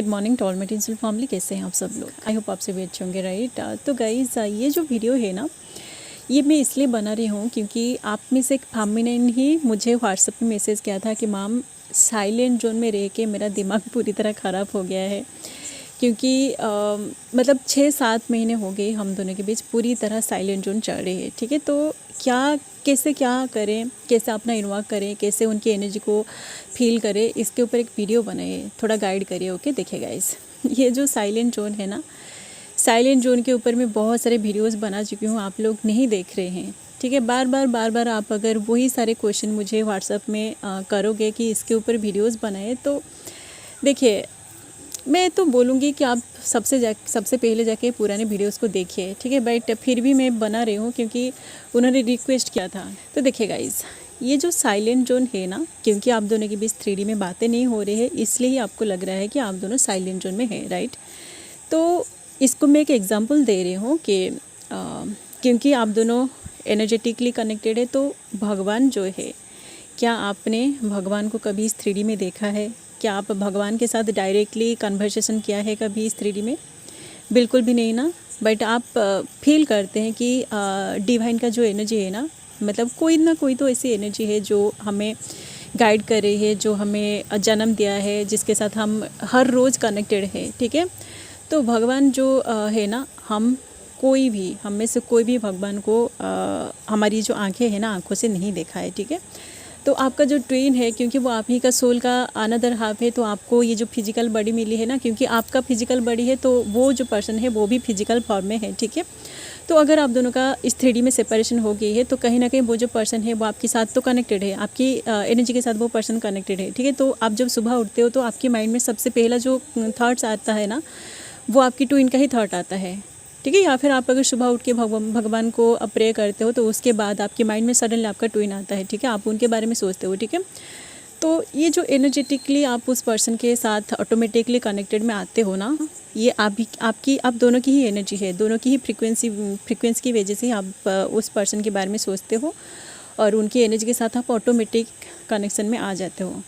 Good morning to all my tinsel family. कैसे हैं आप सब लोग? आई होप आप से भी अच्छे होंगे, राइट। तो गाइज़ ये जो वीडियो है ना, ये मैं इसलिए बना रही हूँ क्योंकि आप में से एक फामी ने ही मुझे व्हाट्सएप पे मैसेज किया था कि मैम साइलेंट जोन में रह के मेरा दिमाग पूरी तरह ख़राब हो गया है। क्योंकि मतलब 6-7 महीने हो गए हम दोनों के बीच पूरी तरह साइलेंट जोन चल रही है, ठीक है। तो कैसे क्या करें, कैसे अपना इन्वॉल्व करें, कैसे उनकी एनर्जी को फील करें, इसके ऊपर एक वीडियो बनाइए, थोड़ा गाइड करिए। ओके, देखिए गाइस, ये जो साइलेंट जोन है ना, साइलेंट जोन के ऊपर मैं बहुत सारे वीडियोस बना चुकी हूँ, आप लोग नहीं देख रहे हैं, ठीक है। बार बार आप अगर वही सारे क्वेश्चन मुझे व्हाट्सएप में करोगे कि इसके ऊपर वीडियोस बनाए, तो देखिए मैं तो बोलूँगी कि आप सबसे पहले जाके पुराने वीडियोस को देखिए, ठीक है। बट फिर भी मैं बना रही हूँ क्योंकि उन्होंने रिक्वेस्ट किया था। तो देखिए गाइज़, ये जो साइलेंट जोन है ना, क्योंकि आप दोनों के बीच 3D में बातें नहीं हो रही है, इसलिए ही आपको लग रहा है कि आप दोनों साइलेंट जोन में हैं, राइट। तो इसको मैं एक एग्जांपल दे रही हूँ कि क्योंकि आप दोनों एनर्जेटिकली कनेक्टेड है, तो भगवान जो है, क्या आपने भगवान को कभी इस 3D में देखा है? क्या आप भगवान के साथ डायरेक्टली कन्वर्सेशन किया है कभी इस 3D में? बिल्कुल भी नहीं ना। बट आप फील करते हैं कि डिवाइन का जो एनर्जी है ना, मतलब कोई ना कोई तो ऐसी एनर्जी है जो हमें गाइड कर रही है, जो हमें जन्म दिया है, जिसके साथ हम हर रोज़ कनेक्टेड है, ठीक है। तो भगवान जो है ना, हम में से कोई भी भगवान को हमारी जो आँखें हैं ना, आँखों से नहीं देखा है, ठीक है। तो आपका जो ट्विन है, क्योंकि वो आप ही का सोल का अनदर हाफ है, तो आपको ये जो फिजिकल बॉडी मिली है ना, क्योंकि आपका फिजिकल बॉडी है, तो वो जो पर्सन है वो भी फिजिकल फॉर्म में है, ठीक है। तो अगर आप दोनों का इस 3D में सेपरेशन हो गई है, तो कहीं ना कहीं वो जो पर्सन है वो आपके साथ तो कनेक्टेड है, आपकी एनर्जी के साथ वो पर्सन कनेक्टेड है, ठीक है। तो आप जब सुबह उठते हो तो आपके माइंड में सबसे पहला जो थाट्स आता है ना, वो आपकी ट्विन का ही थाट आता है, ठीक है। या फिर आप अगर सुबह उठ के भगवान को प्रे करते हो, तो उसके बाद आपके माइंड में सडनली आपका ट्विन आता है, ठीक है। आप उनके बारे में सोचते हो, ठीक है। तो ये जो एनर्जेटिकली आप उस पर्सन के साथ ऑटोमेटिकली कनेक्टेड में आते हो ना, ये आप दोनों की ही एनर्जी है, दोनों की ही फ्रीक्वेंसी की वजह से ही आप उस पर्सन के बारे में सोचते हो और उनकी एनर्जी के साथ आप ऑटोमेटिक कनेक्शन में आ जाते हो,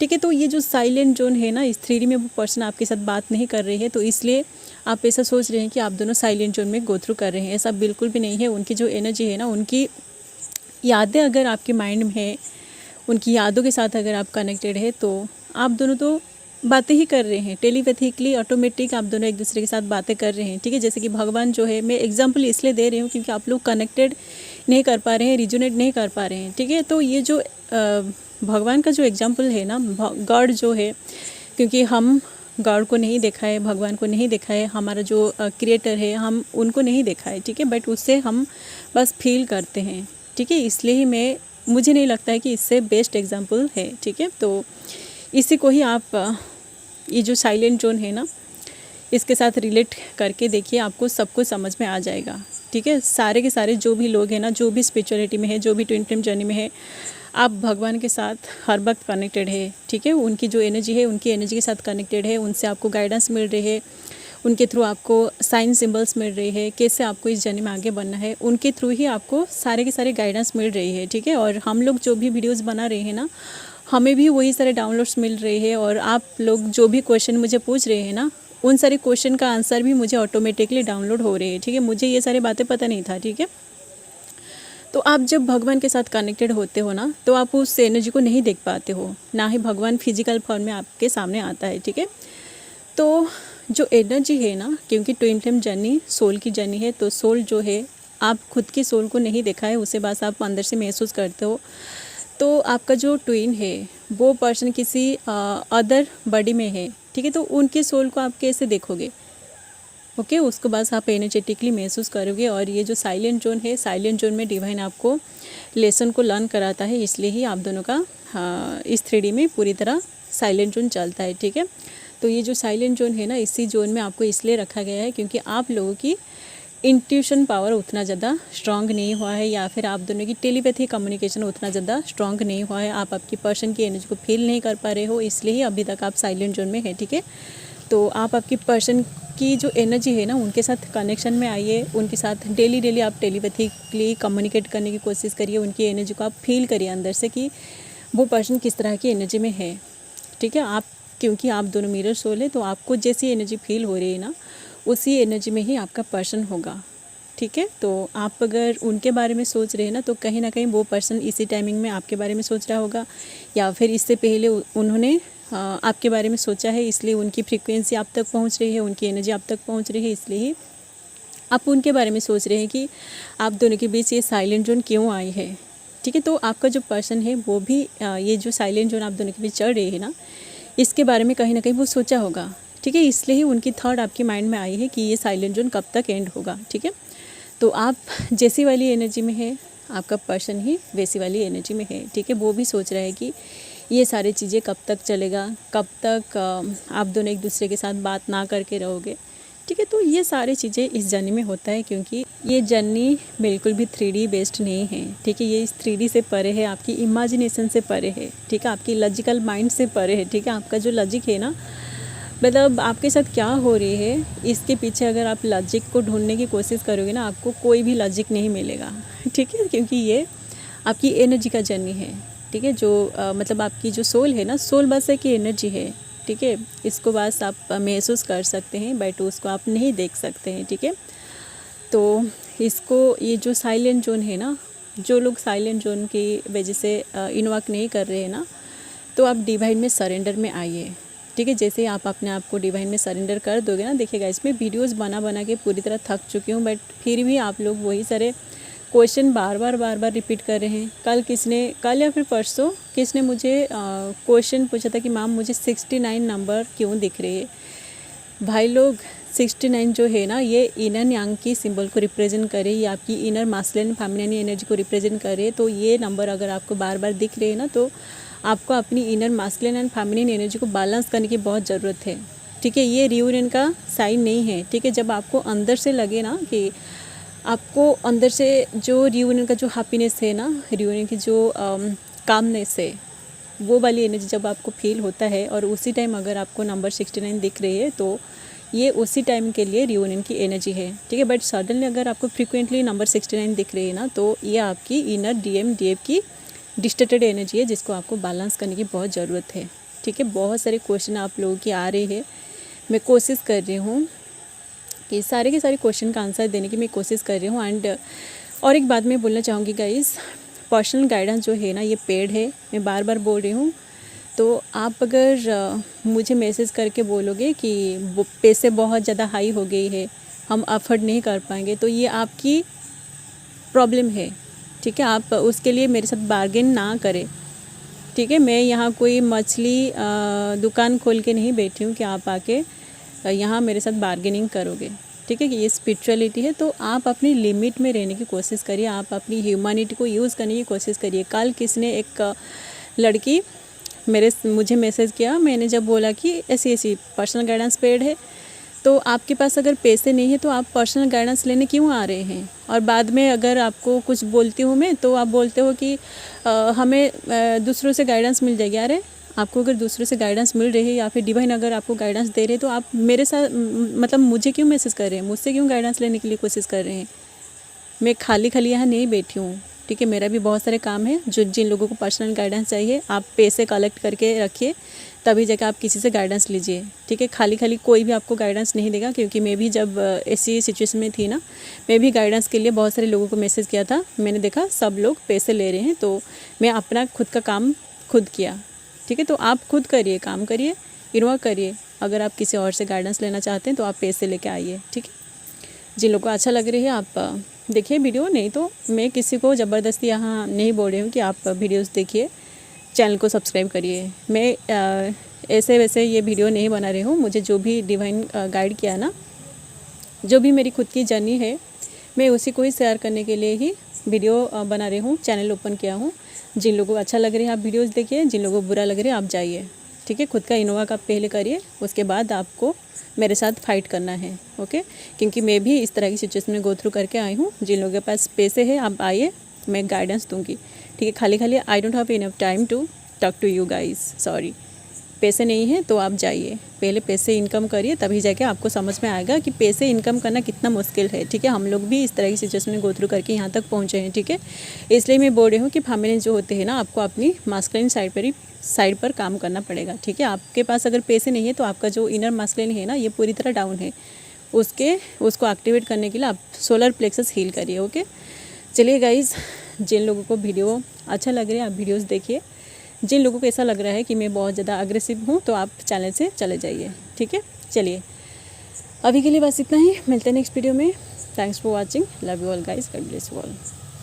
ठीक है। तो ये जो साइलेंट जोन है ना, इस 3D में वो पर्सन आपके साथ बात नहीं कर रही है, तो इसलिए आप ऐसा सोच रहे हैं कि आप दोनों साइलेंट जोन में गो थ्रू कर रहे हैं। ऐसा बिल्कुल भी नहीं है। उनकी जो एनर्जी है ना, उनकी यादें अगर आपके माइंड में है, उनकी यादों के साथ अगर आप कनेक्टेड है, तो आप दोनों तो बातें ही कर रहे हैं, टेलीपैथिकली ऑटोमेटिक आप दोनों एक दूसरे के साथ बातें कर रहे हैं, ठीक है। जैसे कि भगवान जो है, मैं एग्जांपल इसलिए दे रही हूँ क्योंकि आप लोग कनेक्टेड नहीं कर पा रहे हैं, रिजोनेट नहीं कर पा रहे हैं, ठीक है। तो ये जो भगवान का जो एग्जांपल है ना, गॉड जो है, क्योंकि हम गॉड को नहीं देखा है, भगवान को नहीं देखा है, हमारा जो क्रिएटर है, हम उनको नहीं देखा है, ठीक है। बट उससे हम बस फील करते हैं, ठीक है। इसलिए ही मुझे नहीं लगता है कि इससे बेस्ट एग्जांपल है, ठीक है। तो इसी को ही आप ये जो साइलेंट जोन है ना, इसके साथ रिलेट करके देखिए, आपको सब कुछ समझ में आ जाएगा, ठीक है। सारे के सारे जो भी लोग हैं ना, जो भी स्पिरिचुअलिटी में है, जो भी ट्विन फ्लेम जर्नी में है, आप भगवान के साथ हर वक्त कनेक्टेड है, ठीक है। उनकी जो एनर्जी है, उनकी एनर्जी के साथ कनेक्टेड है, उनसे आपको गाइडेंस मिल रही है, उनके थ्रू आपको साइन सिंबल्स मिल रही है, कैसे आपको इस जर्नी में आगे बढ़ना है, उनके थ्रू ही आपको सारे के सारे गाइडेंस मिल रही है, ठीक है। और हम लोग जो भी वीडियोस बना रहे हैं ना, हमें भी वही सारे डाउनलोड्स मिल रहे हैं, और आप लोग जो भी क्वेश्चन मुझे पूछ रहे हैं ना, उन सारे क्वेश्चन का आंसर भी मुझे ऑटोमेटिकली डाउनलोड हो रहे हैं, ठीक है। मुझे ये सारी बातें पता नहीं था, ठीक है। तो आप जब भगवान के साथ कनेक्टेड होते हो ना, तो आप उस एनर्जी को नहीं देख पाते हो, ना ही भगवान फिजिकल फॉर्म में आपके सामने आता है, ठीक है। तो जो एनर्जी है ना, क्योंकि ट्विन फ्लेम जर्नी सोल की जर्नी है, तो सोल जो है, आप खुद की सोल को नहीं देखा है, उसे बस आप अंदर से महसूस करते हो। तो आपका जो ट्विन है, वो पर्सन किसी अदर बॉडी में है, ठीक है। तो उनके सोल को आप कैसे देखोगे? ओके, उसको बस आप एनर्जेटिकली महसूस करोगे। और ये जो साइलेंट जोन है, साइलेंट जोन में डिवाइन आपको लेसन को लर्न कराता है, इसलिए ही आप दोनों का इस 3D में पूरी तरह साइलेंट जोन चलता है, ठीक है। तो ये जो साइलेंट जोन है ना, इसी जोन में आपको इसलिए रखा गया है क्योंकि आप लोगों की इंट्यूशन पावर उतना ज़्यादा स्ट्रांग नहीं हुआ है, या फिर आप दोनों की टेलीपैथी कम्युनिकेशन उतना ज़्यादा स्ट्रांग नहीं हुआ है, आप आपकी पर्सन की एनर्जी को फील नहीं कर पा रहे हो, इसलिए ही अभी तक आप साइलेंट जोन में है, ठीक है। तो आप आपकी पर्सन की जो एनर्जी है ना, उनके साथ कनेक्शन में आइए, उनके साथ डेली आप टेलीपैथिकली कम्युनिकेट करने की कोशिश करिए, उनकी एनर्जी को आप फील करिए अंदर से कि वो पर्सन किस तरह की एनर्जी में है, ठीक है। आप क्योंकि आप दोनों मिरर सोल है, तो आपको जैसी एनर्जी फील हो रही है ना, उसी एनर्जी में ही आपका पर्सन होगा, ठीक है। तो आप अगर उनके बारे में सोच रहे हैं ना, तो कहीं ना कहीं वो पर्सन इसी टाइमिंग में आपके बारे में सोच रहा होगा, या फिर इससे पहले उन्होंने आपके बारे में सोचा है, इसलिए उनकी फ्रीक्वेंसी आप तक पहुंच रही है, उनकी एनर्जी आप तक पहुंच रही है, इसलिए ही आप उनके बारे में सोच रहे हैं कि आप दोनों के बीच ये साइलेंट जोन क्यों आई है, ठीक है। तो आपका जो पर्सन है वो भी ये जो साइलेंट जोन आप दोनों के बीच चल रही है ना, इसके बारे में कहीं ना कहीं वो सोचा होगा, ठीक है। इसलिए ही उनकी थॉट आपके माइंड में आई है कि ये साइलेंट जोन कब तक एंड होगा, ठीक है। तो आप जैसी वाली एनर्जी में है, आपका पर्सन ही वैसी वाली एनर्जी में है, ठीक है। वो भी सोच रहा है कि ये सारी चीज़ें कब तक चलेगा, कब तक आप दोनों एक दूसरे के साथ बात ना करके रहोगे, ठीक है। तो ये सारी चीज़ें इस जर्नी में होता है, क्योंकि ये जर्नी बिल्कुल भी 3D बेस्ड नहीं है, ठीक है। ये इस 3D से परे है, आपकी इमेजिनेशन से परे है, ठीक है, आपकी लॉजिकल माइंड से परे है, ठीक है। आपका जो लॉजिक है ना, मतलब आपके साथ क्या हो रही है, इसके पीछे अगर आप लॉजिक को ढूंढने की कोशिश करोगे ना, आपको कोई भी लॉजिक नहीं मिलेगा, ठीक है। क्योंकि ये आपकी एनर्जी का जर्नी है, ठीक है। जो मतलब आपकी जो सोल है ना, सोल बस एक एनर्जी है, ठीक है। इसको बस आप महसूस कर सकते हैं, बट उसको आप नहीं देख सकते हैं, ठीक है। तो इसको, ये जो साइलेंट जोन है ना, जो लोग साइलेंट जोन की वजह से इन्वॉक नहीं कर रहे हैं ना, तो आप डिवाइन में सरेंडर में आइए, ठीक है। जैसे आप अपने आप को डिवाइन में सरेंडर कर दोगे ना, देखिएगा इसमें वीडियोस बना के पूरी तरह थक चुकी हूँ, बट फिर भी आप लोग वही सारे क्वेश्चन बार बार रिपीट कर रहे हैं। कल या फिर परसों किसने मुझे क्वेश्चन पूछा था कि मैम मुझे 69 नंबर क्यों दिख रही है। भाई लोग, 69 जो है ना, ये इनर यांग की सिंबल को रिप्रेजेंट करे, ये आपकी इनर मास्कुलिन फेमिनिन एनर्जी को रिप्रेजेंट करे। तो ये नंबर अगर आपको बार बार दिख रहे हैं ना, तो आपको अपनी inner masculine and feminine energy को बैलेंस करने की बहुत ज़रूरत है, ठीक है। ये रियूनियन का साइन नहीं है, ठीक है। जब आपको अंदर से लगे ना कि आपको अंदर से जो रियूनियन का जो हैप्पीनेस है ना, रियूनियन की जो कामनेस है, वो वाली एनर्जी जब आपको फील होता है, और उसी टाइम अगर आपको नंबर 69 दिख रही है, तो ये उसी टाइम के लिए रियूनियन की एनर्जी है, ठीक है। बट सडनली अगर आपको फ्रीक्वेंटली नंबर 69 दिख रही है ना, तो ये आपकी इनर DF की डिस्टर्टेड एनर्जी है, जिसको आपको बैलेंस करने की बहुत ज़रूरत है, ठीक है। बहुत सारे क्वेश्चन आप लोगों की आ रहे हैं, मैं कोशिश कर रही हूँ कि सारे के सारे क्वेश्चन का आंसर देने की मैं कोशिश कर रही हूँ। एंड और एक बात मैं बोलना चाहूँगी गाइस, पर्सनल गाइडेंस जो है ना, ये पेड है, मैं बार बार बोल रही हूँ। तो आप अगर मुझे मैसेज करके बोलोगे कि वो पैसे बहुत ज़्यादा हाई हो गई है, हम अफोर्ड नहीं कर पाएंगे, तो ये आपकी प्रॉब्लम है, ठीक है। आप उसके लिए मेरे साथ बार्गेन ना करें, ठीक है। मैं यहाँ कोई मछली दुकान खोल के नहीं बैठी हूँ कि आप आके यहाँ मेरे साथ बार्गेनिंग करोगे, ठीक है। कि ये स्पिरिचुअलिटी है, तो आप अपनी लिमिट में रहने की कोशिश करिए, आप अपनी ह्यूमैनिटी को यूज़ करने की कोशिश करिए। कल किसने, एक लड़की मुझे मैसेज किया, मैंने जब बोला कि ऐसी पर्सनल गाइडेंस पेड है, तो आपके पास अगर पैसे नहीं है तो आप पर्सनल गाइडेंस लेने क्यों आ रहे हैं। और बाद में अगर आपको कुछ बोलती हूँ मैं, तो आप बोलते हो कि हमें दूसरों से गाइडेंस मिल जाएगी। अरे आपको अगर दूसरों से गाइडेंस मिल रही है, या फिर डिवाइन अगर आपको गाइडेंस दे रहे हैं, तो आप मेरे साथ मतलब मुझे क्यों मैसेज कर रहे हैं, मुझसे क्यों गाइडेंस लेने के लिए कोशिश कर रहे हैं। मैं खाली यहाँ नहीं बैठी हूँ, ठीक है। मेरा भी बहुत सारे काम है। जिन लोगों को पर्सनल गाइडेंस चाहिए, आप पैसे कलेक्ट करके रखिए, तभी जाकर आप किसी से गाइडेंस लीजिए, ठीक है। खाली कोई भी आपको गाइडेंस नहीं देगा, क्योंकि मैं भी जब ऐसी सिचुएशन में थी ना, मैं भी गाइडेंस के लिए बहुत सारे लोगों को मैसेज किया था। मैंने देखा सब लोग पैसे ले रहे हैं, तो मैं अपना खुद का काम खुद किया, ठीक है। तो आप खुद करिए, काम करिए, इन्वॉल्व करिए। अगर आप किसी और से गाइडेंस लेना चाहते हैं, तो आप पैसे लेके आइए, ठीक है। जिन लोगों को अच्छा लग रही है आप देखिए वीडियो, नहीं तो मैं किसी को ज़बरदस्ती यहाँ नहीं बोल रही हूँ कि आप वीडियोस देखिए, चैनल को सब्सक्राइब करिए। मैं ऐसे वैसे ये वीडियो नहीं बना रही हूँ। मुझे जो भी डिवाइन गाइड किया ना, जो भी मेरी खुद की जर्नी है, मैं उसी को ही शेयर करने के लिए ही वीडियो बना रही हूँ, चैनल ओपन किया हूँ। जिन लोगों को अच्छा लग रहा है आप वीडियोज़ देखिए, जिन लोगों को बुरा लग रहा है आप जाइए, ठीक है। खुद का इनोवा का पहले करिए, उसके बाद आपको मेरे साथ फाइट करना है, ओके। क्योंकि मैं भी इस तरह की सिचुएशन में गो थ्रू करके आई हूँ। जिन लोगों के पास पैसे हैं आप आइए, मैं गाइडेंस दूंगी, ठीक है। खाली I don't have enough time to talk to you guys, sorry. पैसे नहीं है तो आप जाइए, पहले पैसे इनकम करिए, तभी जाके आपको समझ में आएगा कि पैसे इनकम करना कितना मुश्किल है। ठीक है, हम लोग भी इस तरह की सिचुएशन में गो थ्रू करके यहाँ तक पहुँचे हैं। ठीक है, इसलिए मैं बोल रही हूँ कि फेमिनिन जो होते हैं ना, आपको अपनी मास्कुलिन साइड पर काम करना पड़ेगा। ठीक है, आपके पास अगर पैसे नहीं है तो आपका जो इनर मास्कुलिन है ना, ये पूरी तरह डाउन है। उसको एक्टिवेट करने के लिए आप सोलर प्लेक्सस हील करिए। ओके, चलिए गाइज़, जिन लोगों को वीडियो अच्छा लग रहा है आप वीडियोज़ देखिए, जिन लोगों को ऐसा लग रहा है कि मैं बहुत ज़्यादा अग्रेसिव हूँ तो आप चैनल से चले जाइए। ठीक है, चलिए अभी के लिए बस इतना ही, मिलते हैं नेक्स्ट वीडियो में। Thanks for watching, love you all guys, God bless you all.